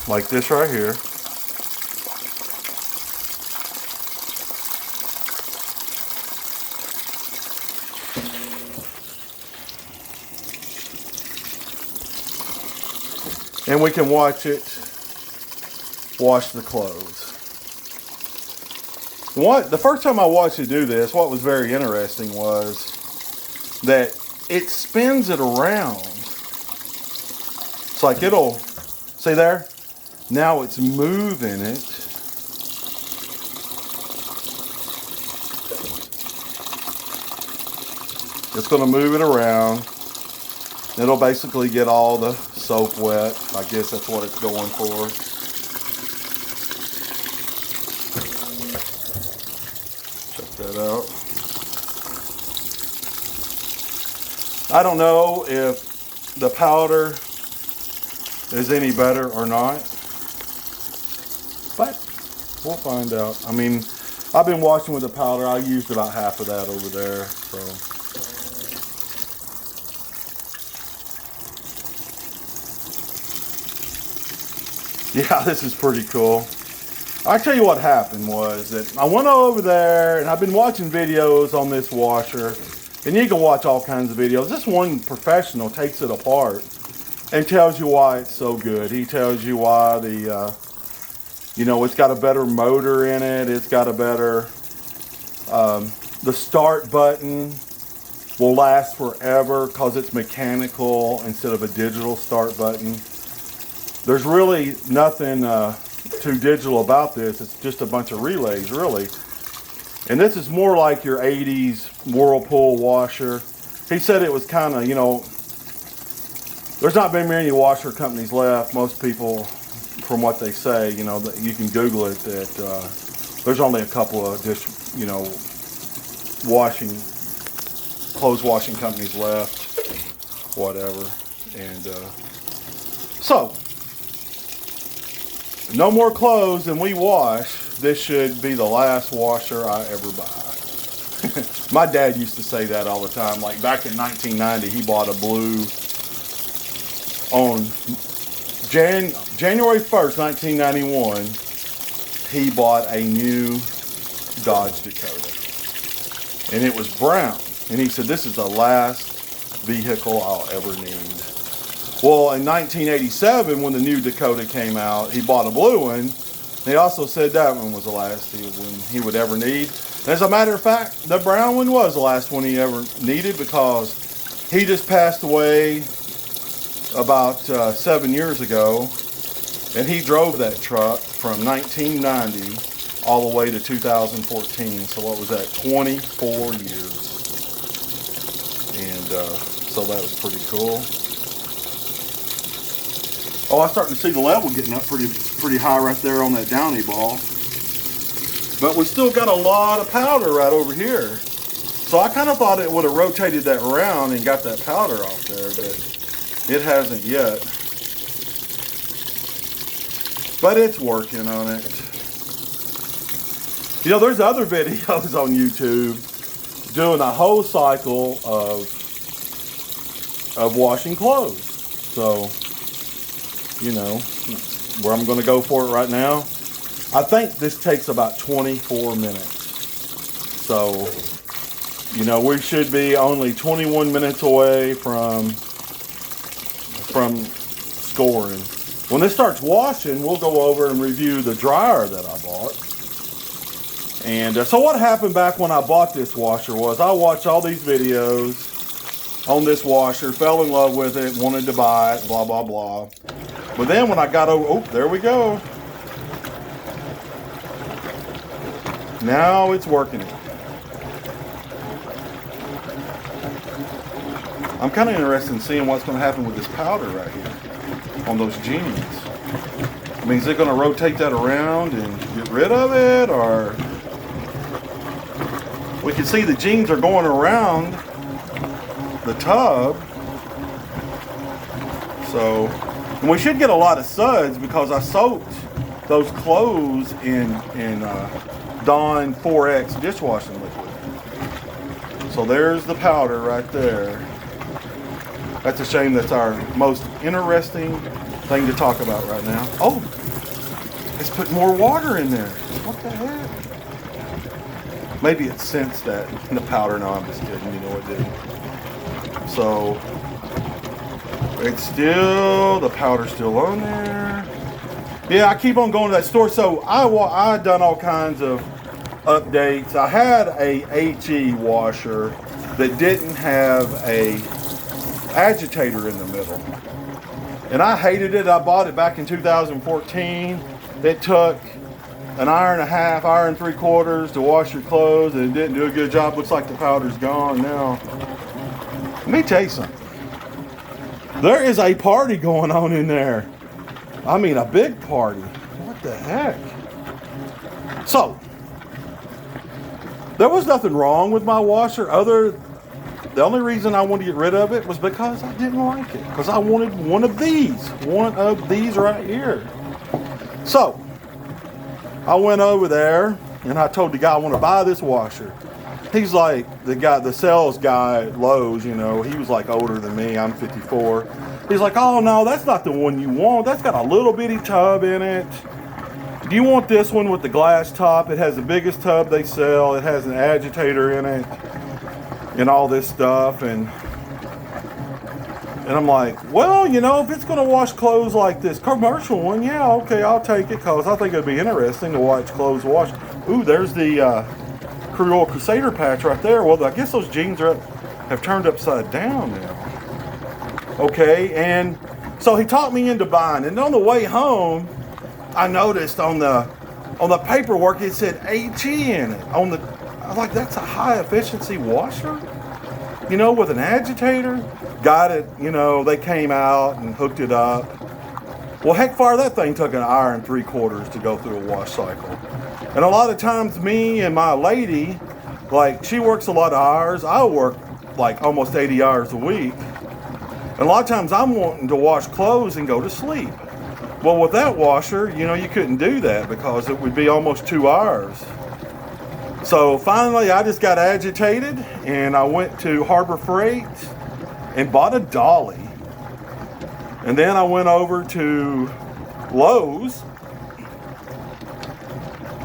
like this right here. And we can watch it wash the clothes. The first time I watched it do this, what was very interesting was that it spins it around. It's like it'll, see there? Now it's moving it. It's going to move it around. It'll basically get all the soap wet. I guess that's what it's going for. Check that out. I don't know if the powder is any better or not, but we'll find out. I mean, I've been washing with the powder. I used about half of that over there, so. Yeah, this is pretty cool. I'll tell you what happened was that I went over there and I've been watching videos on this washer, and you can watch all kinds of videos. This one professional takes it apart and tells you why it's so good. He tells you why it's got a better motor in it. It's got a better, the start button will last forever because it's mechanical instead of a digital start button. There's really nothing too digital about this. It's just a bunch of relays, really. And this is more like your 80s Whirlpool washer. He said it was kind of, there's not been many washer companies left. Most people, from what they say, you can Google it, that there's only a couple of clothes washing companies left, whatever. And so, no more clothes than we wash. This should be the last washer I ever buy. My dad used to say that all the time. Like back in 1990, he bought a blue on January 1st, 1991. He bought a new Dodge Dakota. And it was brown. And he said, this is the last vehicle I'll ever need. Well, in 1987, when the new Dakota came out, he bought a blue one. He also said that one was the last he would ever need. And as a matter of fact, the brown one was the last one he ever needed, because he just passed away about 7 years ago, and he drove that truck from 1990 all the way to 2014. So what was that? 24 years. And so that was pretty cool. Oh, I'm starting to see the level getting up pretty high right there on that downy ball. But we still got a lot of powder right over here. So I kind of thought it would have rotated that around and got that powder off there, but it hasn't yet. But it's working on it. There's other videos on YouTube doing a whole cycle of washing clothes. So, where I'm going to go for it right now. I think this takes about 24 minutes. So, we should be only 21 minutes away from scoring. When this starts washing, we'll go over and review the dryer that I bought. And so what happened back when I bought this washer was I watched all these videos on this washer, fell in love with it, wanted to buy it, blah, blah, blah. But then when I got over, oh, there we go. Now it's working. I'm kind of interested in seeing what's going to happen with this powder right here on those jeans. I mean, is it going to rotate that around and get rid of it, or we can see the jeans are going around the tub. So, and we should get a lot of suds because I soaked those clothes in Dawn 4X dishwashing liquid. So there's the powder right there. That's a shame. That's our most interesting thing to talk about right now. Oh, it's put more water in there. What the heck? Maybe it sensed that in the powder. No, I'm just kidding. You know it didn't. So it's still, the powder's still on there. Yeah, I keep on going to that store. So I done all kinds of updates. I had a HE washer that didn't have a agitator in the middle. And I hated it. I bought it back in 2014. It took an hour and a half, hour and 3/4 to wash your clothes, and it didn't do a good job. Looks like the powder's gone now. Let me tell you something. There is a party going on in there. I mean, a big party. What the heck? So, there was nothing wrong with my washer. The only reason I wanted to get rid of it was because I didn't like it. Because I wanted one of these right here. So, I went over there and I told the guy I want to buy this washer. He's like, the sales guy at Lowe's, you know, he was like older than me. I'm 54. He's like, oh no, that's not the one you want. That's got a little bitty tub in it. Do you want this one with the glass top? It has the biggest tub they sell. It has an agitator in it and all this stuff. And I'm like, well, you know, if it's going to wash clothes like this commercial one, yeah, okay, I'll take it, because I think it'd be interesting to watch clothes wash. Ooh, there's the crude oil crusader patch right there. Well, I guess those jeans have turned upside down now. Okay, and so he talked me into buying. And on the way home, I noticed on the paperwork it said HE in it. I was like, that's a high efficiency washer, you know, with an agitator. Got it, you know, they came out and hooked it up. Well, heck far, that thing took an hour and 3/4 to go through a wash cycle. And a lot of times me and my lady, like, she works a lot of hours. I work like almost 80 hours a week. And a lot of times I'm wanting to wash clothes and go to sleep. Well, with that washer, you know, you couldn't do that because it would be almost 2 hours. So finally, I just got agitated and I went to Harbor Freight and bought a dolly. And then I went over to Lowe's,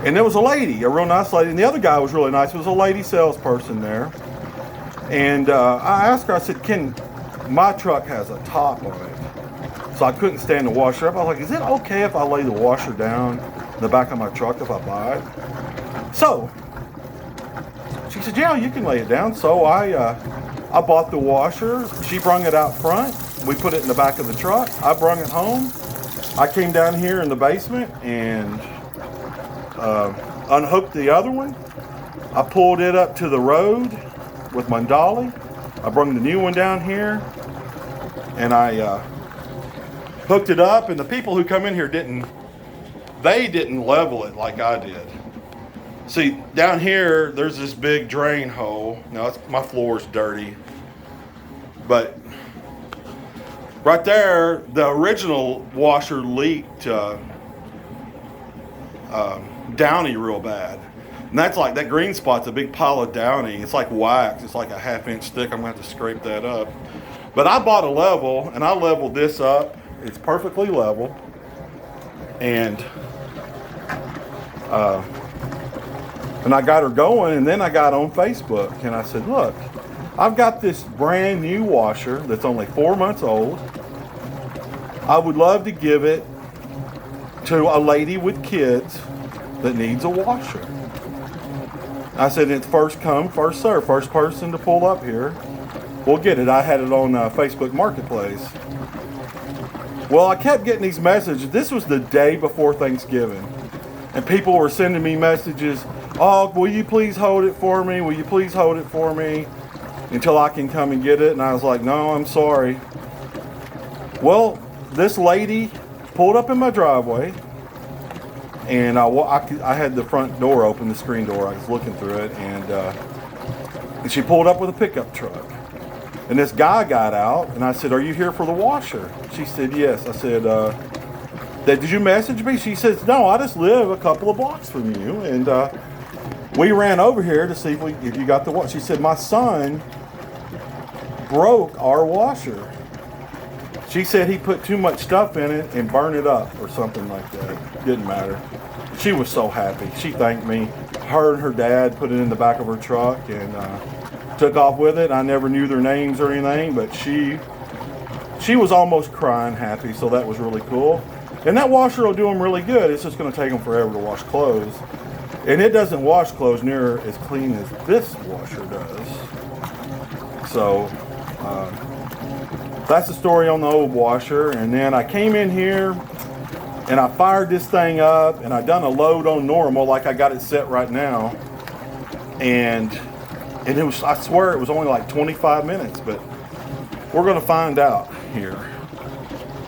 and there was a lady, a real nice lady, and the other guy was really nice. There was a lady salesperson there. And I asked her, I said, my truck has a top on it, so I couldn't stand the washer up. I was like, is it okay if I lay the washer down in the back of my truck if I buy it? So she said, yeah, you can lay it down. So I bought the washer. She brung it out front. We put it in the back of the truck. I brung it home. I came down here in the basement and unhooked the other one. I pulled it up to the road with my dolly. I brung the new one down here and I hooked it up. And the people who come in here didn't level it like I did. See, down here, there's this big drain hole. Now, my floor's dirty. But right there, the original washer leaked Downy real bad. And that's like, that green spot's a big pile of Downy. It's like wax. It's like a 1/2 inch thick. I'm going to have to scrape that up. But I bought a level, and I leveled this up. It's perfectly level. And I got her going, and then I got on Facebook, and I said, look, I've got this brand new washer that's only 4 months old. I would love to give it to a lady with kids that needs a washer. I said, it's first come, first serve. First person to pull up here, we'll get it. I had it on Facebook Marketplace. Well, I kept getting these messages. This was the day before Thanksgiving. And people were sending me messages, oh, will you please hold it for me? Will you please hold it for me until I can come and get it? And I was like, no, I'm sorry. Well, this lady pulled up in my driveway, and I had the front door open, the screen door. I was looking through it, and she pulled up with a pickup truck. And this guy got out, and I said, are you here for the washer? She said, yes. I said, did you message me? She says, no, I just live a couple of blocks from you. And we ran over here to see if you got the washer. She said, my son broke our washer. She said he put too much stuff in it and burned it up or something like that. Didn't matter. She was so happy. She thanked me. Her and her dad put it in the back of her truck and took off with it. I never knew their names or anything, but she was almost crying happy, so that was really cool. And that washer will do them really good. It's just going to take them forever to wash clothes. And it doesn't wash clothes near as clean as this washer does. So that's the story on the old washer. And then I came in here and I fired this thing up and I done a load on normal like I got it set right now. And it was, I swear it was only like 25 minutes, but we're going to find out here.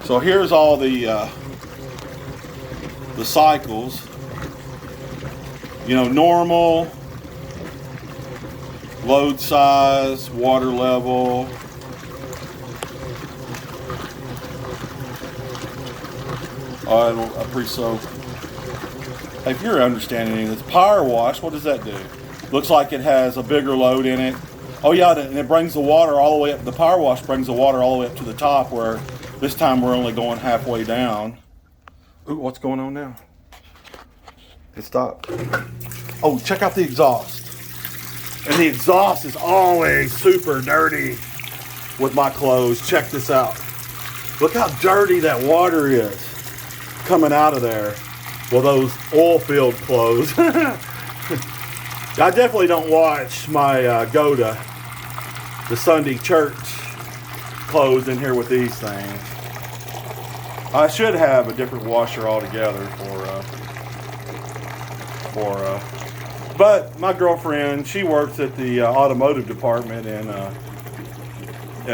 So here's all the cycles. You know, normal, load size, water level. I pre-soak. If you're understanding any of this, power wash, what does that do? Looks like it has a bigger load in it. Oh yeah, and it brings the water all the way up. The power wash brings the water all the way up to the top, where this time we're only going halfway down. Ooh, what's going on now? It stopped. Oh, check out the exhaust. And the exhaust is always super dirty with my clothes. Check this out. Look how dirty that water is coming out of there. Well, those oil-filled clothes. I definitely don't watch my go to the Sunday church clothes in here with these things. I should have a different washer altogether but my girlfriend, she works at the automotive department at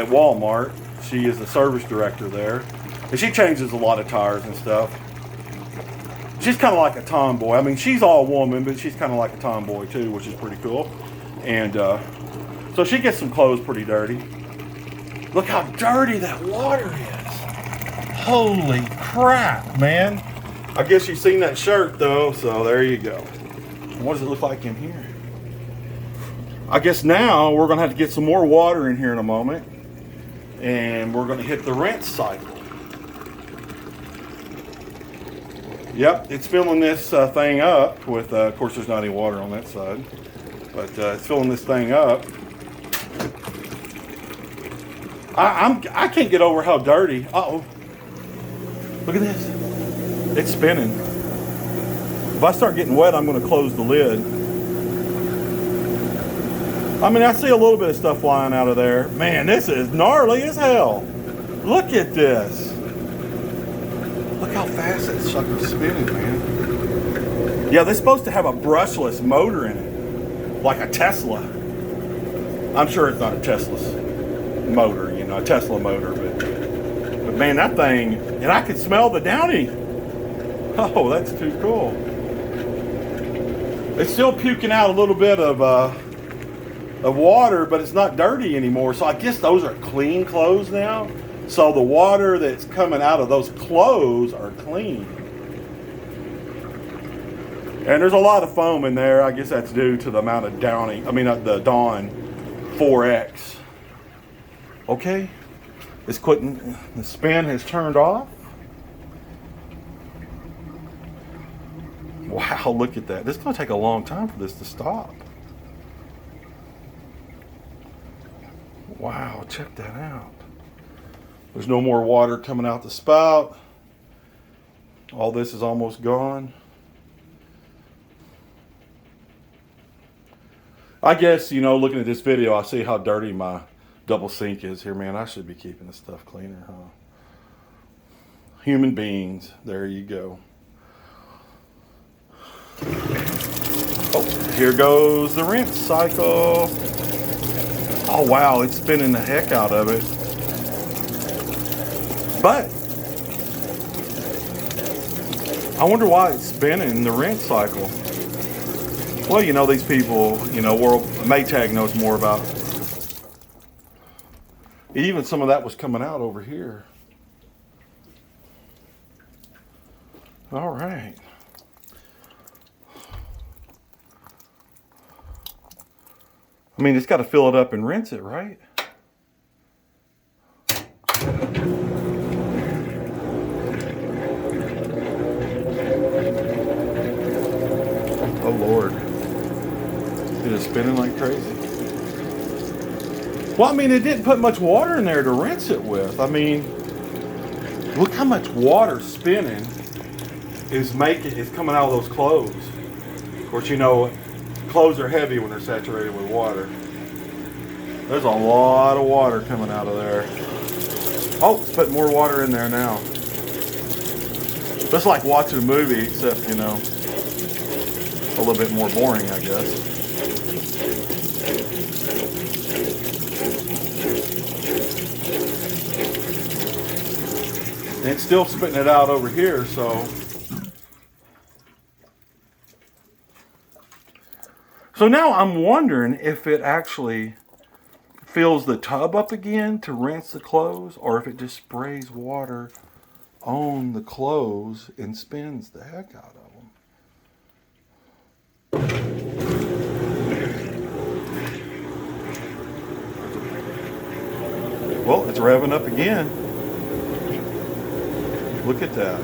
Walmart. She is the service director there, and she changes a lot of tires and stuff. She's kind of like a tomboy. I mean, she's all woman, but she's kind of like a tomboy too, which is pretty cool. And so she gets some clothes pretty dirty. Look how dirty that water is. Holy crap, man. I guess you've seen that shirt though, so there you go. What does it look like in here? I guess now we're gonna have to get some more water in here in a moment, and we're gonna hit the rinse cycle. Yep, it's filling this thing up with, of course there's not any water on that side, but it's filling this thing up. I can't get over how dirty. Uh-oh. Look at this. It's spinning. If I start getting wet, I'm going to close the lid. I mean, I see a little bit of stuff flying out of there. Man, this is gnarly as hell. Look at this. Look how fast that sucker's spinning, man. Yeah, they're supposed to have a brushless motor in it, like a Tesla. I'm sure it's not a Tesla's motor, you know, a Tesla motor, but man, that thing, and I can smell the Downy. Oh, that's too cool. It's still puking out a little bit of water, but it's not dirty anymore. So I guess those are clean clothes now. So the water that's coming out of those clothes are clean. And there's a lot of foam in there. I guess that's due to the amount of Downy, the Dawn 4X. Okay, it's quitting. The spin has turned off. Wow, look at that. This is going to take a long time for this to stop. Wow, check that out. There's no more water coming out the spout. All this is almost gone. I guess, looking at this video, I see how dirty my double sink is here, man. I should be keeping this stuff cleaner, huh? Human beings, there you go. Oh, here goes the rinse cycle. Oh wow, it's spinning the heck out of it. But I wonder why it's spinning the rinse cycle. Well, these people, Maytag knows more about. Even some of that was coming out over here. All right. I mean, it's got to fill it up and rinse it, right? just spinning like crazy. Well, I mean, it didn't put much water in there to rinse it with. I mean, look how much water spinning is coming out of those clothes. Of course, you know, clothes are heavy when they're saturated with water. There's a lot of water coming out of there. Oh, it's putting more water in there now. Just like watching a movie, except, you know, a little bit more boring, I guess. And it's still spitting it out over here, so. So now I'm wondering if it actually fills the tub up again to rinse the clothes, or if it just sprays water on the clothes and spins the heck out of them. Well, it's revving up again. Look at that.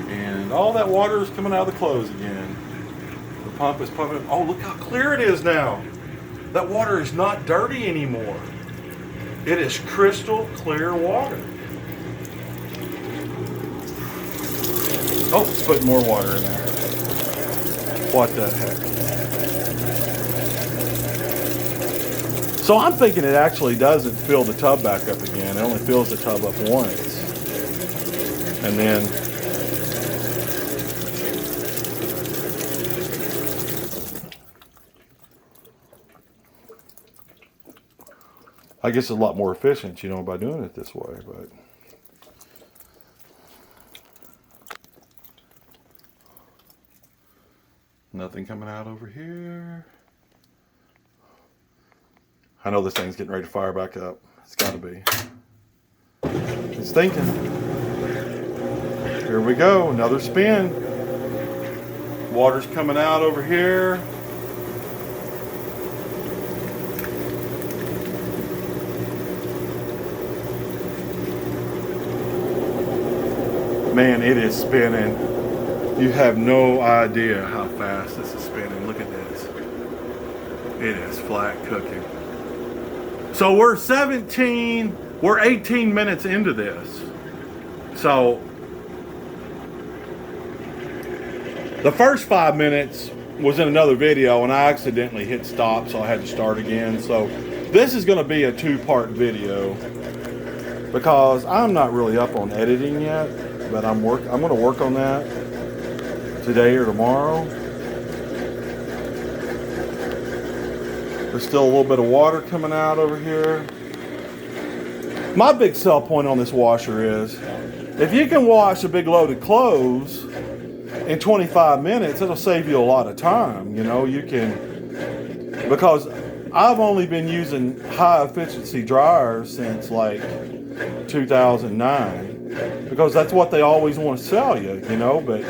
And all that water is coming out of the clothes again. The pump is pumping. Oh, look how clear it is now. That water is not dirty anymore. It is crystal clear water. Oh, it's putting more water in there. What the heck? So I'm thinking it actually doesn't fill the tub back up again. It only fills the tub up once. And then I guess it's a lot more efficient, you know, by doing it this way, but nothing coming out over here. I know this thing's getting ready to fire back up. It's got to be. It's thinking. Here we go, another spin. Water's coming out over here. Man, it is spinning. You have no idea how fast this is spinning. Look at this. It is flat cooking. So we're 18 minutes into this. So the first 5 minutes was in another video and I accidentally hit stop, so I had to start again. So this is going to be a two-part video because I'm not really up on editing yet, but I'm going to work on that today or tomorrow. There's still a little bit of water coming out over here. My big sell point on this washer is if you can wash a big load of clothes in 25 minutes, it'll save you a lot of time. You know, you can, because I've only been using high efficiency dryers since like 2009, because that's what they always want to sell you, you know, but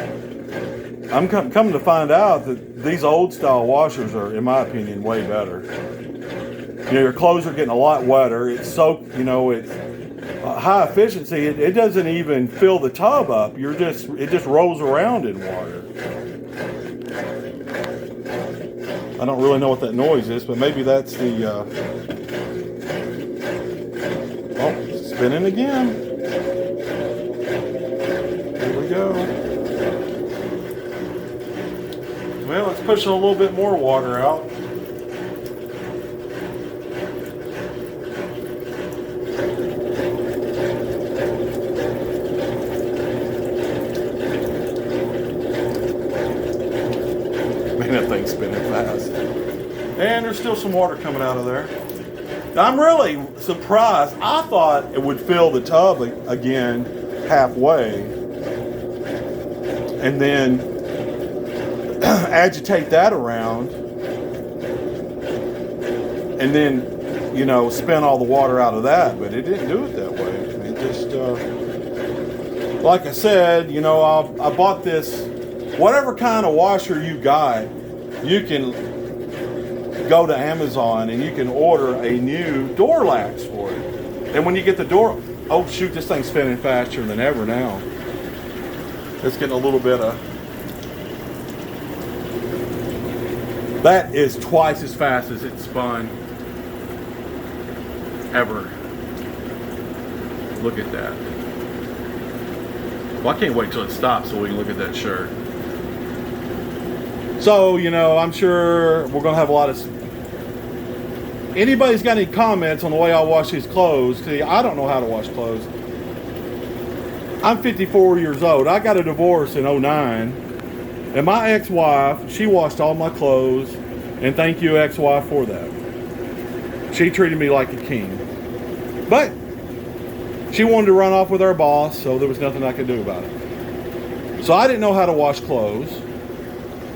I'm coming to find out that these old style washers are, in my opinion, way better. You know, your clothes are getting a lot wetter. It's soaked, you know, it's high efficiency. It doesn't even fill the tub up. It just rolls around in water. I don't really know what that noise is, but maybe that's the, oh, spinning again. Here we go. Well, let's push a little bit more water out. Man, that thing's spinning fast. And there's still some water coming out of there. Now, I'm really surprised. I thought it would fill the tub again halfway. And then agitate that around and then, you know, spin all the water out of that, but it didn't do it that way. It just like I said, you know, I bought this, whatever kind of washer you got, you can go to Amazon and you can order a new door latch for it. And when you get the door, oh shoot, this thing's spinning faster than ever now. It's getting a little bit of That is twice as fast as it spun ever. Look at that. Well, I can't wait till it stops so we can look at that shirt. So, you know, I'm sure we're gonna have a lot of, anybody's got any comments on the way I wash these clothes? See, I don't know how to wash clothes. I'm 54 years old. I got a divorce in 09. And my ex-wife, she washed all my clothes. And thank you, ex-wife, for that. She treated me like a king. But she wanted to run off with her boss, so there was nothing I could do about it. So I didn't know how to wash clothes.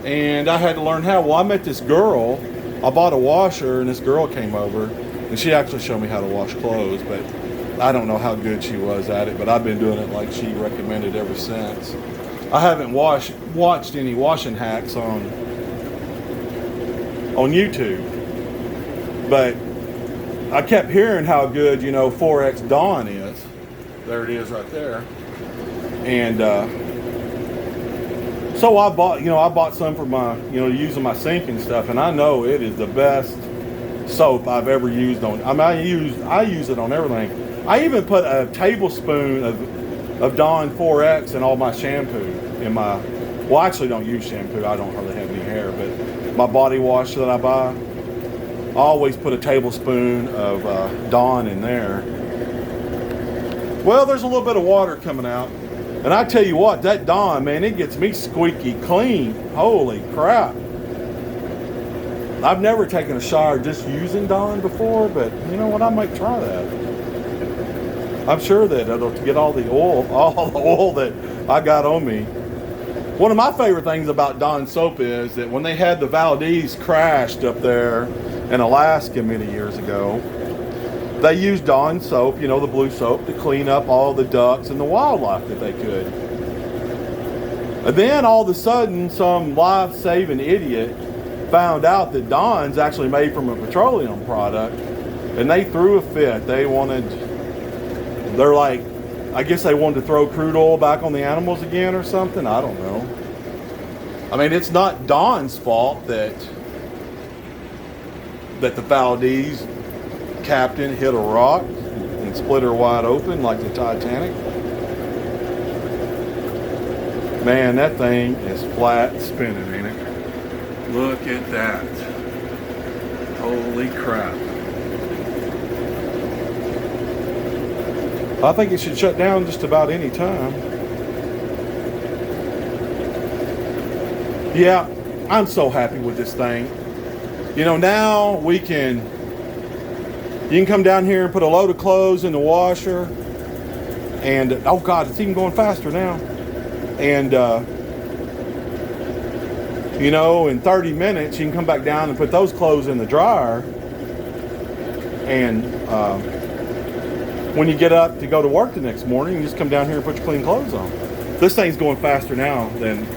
And I had to learn how. Well, I met this girl. I bought a washer, and this girl came over. And she actually showed me how to wash clothes. But I don't know how good she was at it. But I've been doing it like she recommended ever since. I haven't watched any washing hacks on YouTube, but I kept hearing how good, you know, 4X Dawn is. There it is right there. And so I bought some for my, you know, using my sink and stuff, and I know it is the best soap I've ever used on. I mean, I use it on everything. I even put a tablespoon of Dawn 4X in all my shampoo in my, well, I actually don't use shampoo. I don't hardly have any hair, but my body wash that I buy, I always put a tablespoon of Dawn in there. Well, there's a little bit of water coming out. And I tell you what, that Dawn, man, it gets me squeaky clean. Holy crap. I've never taken a shower just using Dawn before, but you know what, I might try that. I'm sure that it'll get all the oil that I got on me. One of my favorite things about Dawn soap is that when they had the Valdez crashed up there in Alaska many years ago, they used Dawn soap, you know, the blue soap, to clean up all the ducks and the wildlife that they could. And then all of a sudden, some life-saving idiot found out that Dawn's actually made from a petroleum product, and they threw a fit. They're like, I guess they wanted to throw crude oil back on the animals again or something. I don't know. I mean, it's not Dawn's fault that the Valdez captain hit a rock and split her wide open like the Titanic. Man, that thing is flat spinning, ain't it? Look at that. Holy crap. I think it should shut down just about any time. Yeah, I'm so happy with this thing. You know, now you can come down here and put a load of clothes in the washer, and oh God, it's even going faster now. And you know, in 30 minutes you can come back down and put those clothes in the dryer, and when you get up to go to work the next morning, you just come down here and put your clean clothes on. This thing's going faster now than,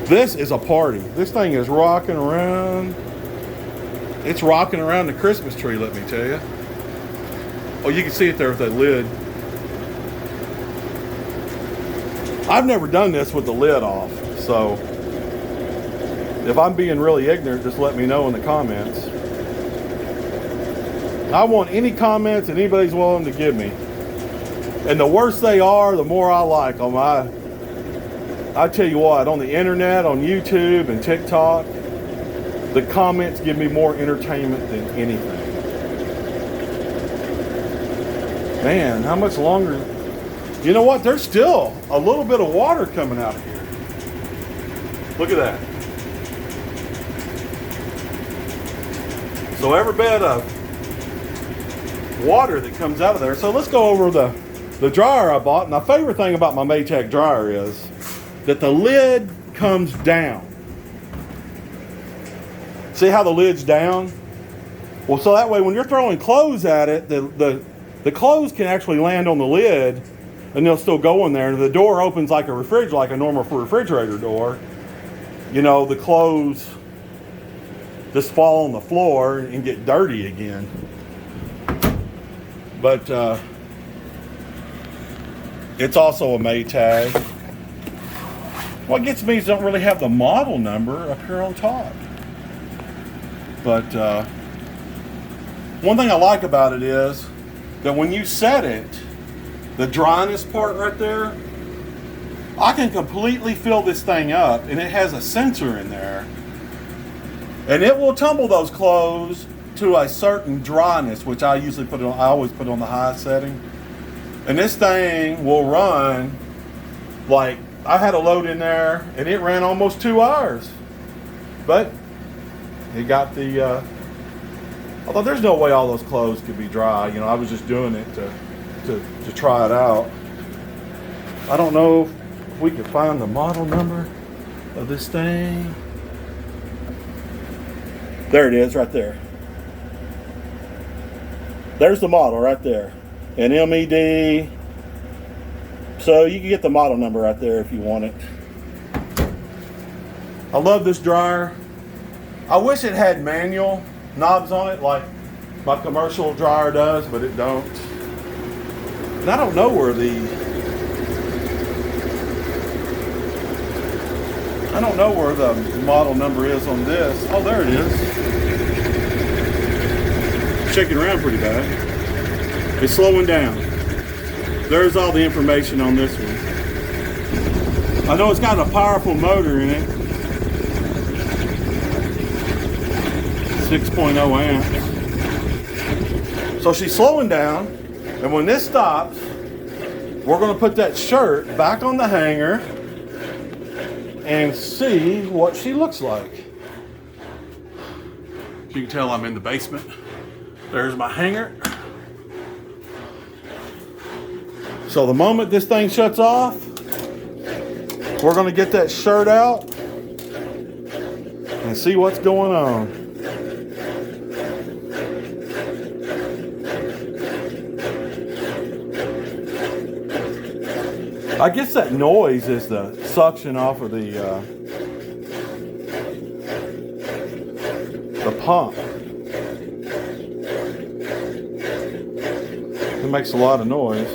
this is a party. This thing is rocking around. It's rocking around the Christmas tree, let me tell you. Oh, you can see it there with that lid. I've never done this with the lid off, so if I'm being really ignorant, just let me know in the comments. I want any comments that anybody's willing to give me. And the worse they are, the more I like them. I tell you what, on the internet, on YouTube and TikTok, the comments give me more entertainment than anything. Man, how much longer? You know what? There's still a little bit of water coming out of here. Look at that. So every bit of water that comes out of there. So let's go over the dryer I bought. And my favorite thing about my Maytag dryer is that the lid comes down. See how the lid's down? Well, so that way when you're throwing clothes at it, the clothes can actually land on the lid and they'll still go in there. And the door opens like a normal refrigerator door. You know, the clothes just fall on the floor and get dirty again. But it's also a Maytag. What gets me is don't really have the model number up here on top. But one thing I like about it is that when you set it, the dryness part right there, I can completely fill this thing up, and it has a sensor in there, and it will tumble those clothes to a certain dryness, which I usually put it on. I always put it on the highest setting, and this thing will run like I had a load in there, and it ran almost 2 hours, but it got the. Although there's no way all those clothes could be dry, you know, I was just doing it to try it out. I don't know if we could find the model number of this thing. There it is, right there. There's the model right there, an MED. So you can get the model number right there if you want it. I love this dryer. I wish it had manual knobs on it like my commercial dryer does, but it don't. And I don't know where the model number is on this. Oh, there it is. Shaking around pretty bad. It's slowing down. There's all the information on this one. I know it's got a powerful motor in it. 6.0 amps. So she's slowing down, and when this stops, we're going to put that shirt back on the hanger and see what she looks like. You can tell I'm in the basement. There's my hanger. So the moment this thing shuts off, we're going to get that shirt out and see what's going on. I guess that noise is the suction off of the pump. It makes a lot of noise.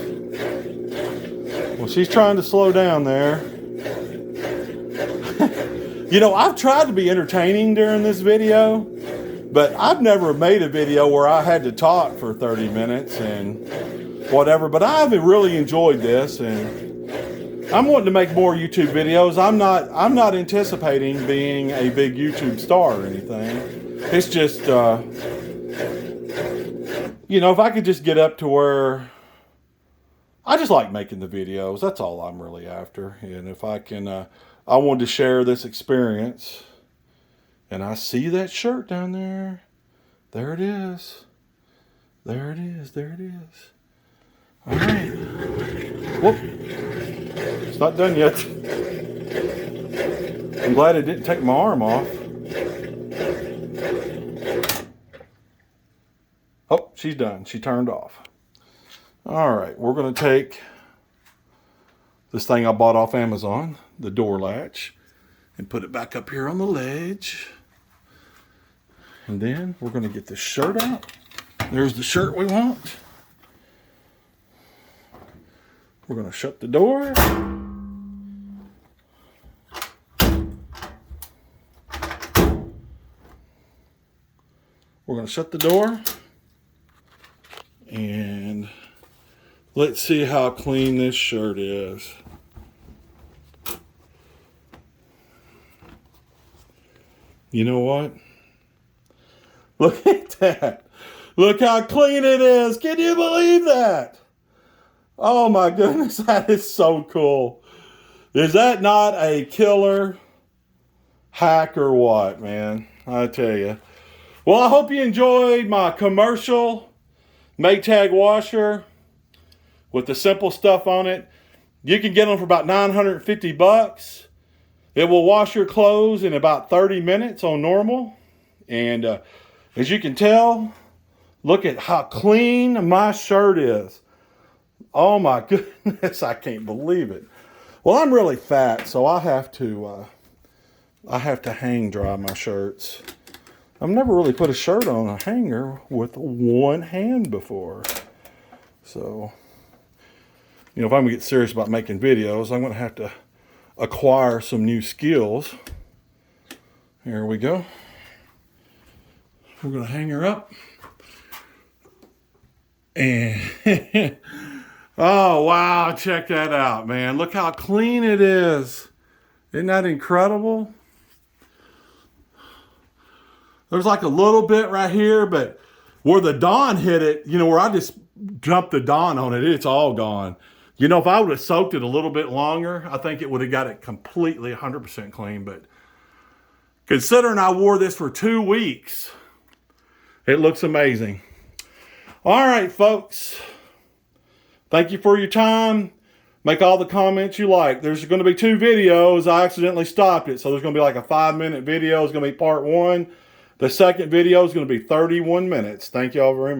Well, she's trying to slow down there. You know, I've tried to be entertaining during this video, but I've never made a video where I had to talk for 30 minutes and whatever. But I've really enjoyed this, and I'm wanting to make more YouTube videos. I'm not anticipating being a big YouTube star or anything. It's just, you know, if I could just get up to where I just like making the videos. That's all I'm really after. And if I can, I wanted to share this experience. And I see that shirt down there. There it is. There it is. There it is. All right. Whoop. It's not done yet. I'm glad it didn't take my arm off. Oh, she's done. She turned off. All right, we're going to take this thing I bought off Amazon, the door latch, and put it back up here on the ledge. And then we're going to get this shirt out. There's the shirt we want. We're going to shut the door. We're going to shut the door. And let's see how clean this shirt is. You know what? Look at that. Look how clean it is. Can you believe that? Oh my goodness, that is so cool. Is that not a killer hack or what, man? I tell you. Well, I hope you enjoyed my commercial Maytag washer with the simple stuff on it. You can get them for about $950. It will wash your clothes in about 30 minutes on normal. And as you can tell, look at how clean my shirt is. Oh my goodness, I can't believe it. Well, I'm really fat, so I have to hang dry my shirts. I've never really put a shirt on a hanger with one hand before. So, you know, if I'm gonna get serious about making videos, I'm gonna have to acquire some new skills. Here we go. We're going to hang her up. And oh, wow, check that out, man. Look how clean it is. Isn't that incredible? There's like a little bit right here, but where the Dawn hit it, you know, where I just dumped the Dawn on it, it's all gone. You know, if I would have soaked it a little bit longer, I think it would have got it completely 100% clean. But considering I wore this for 2 weeks, it looks amazing. All right, folks. Thank you for your time. Make all the comments you like. There's going to be 2 videos. I accidentally stopped it. So there's going to be like a 5-minute video. It's going to be part 1. The second video is going to be 31 minutes. Thank you all very much.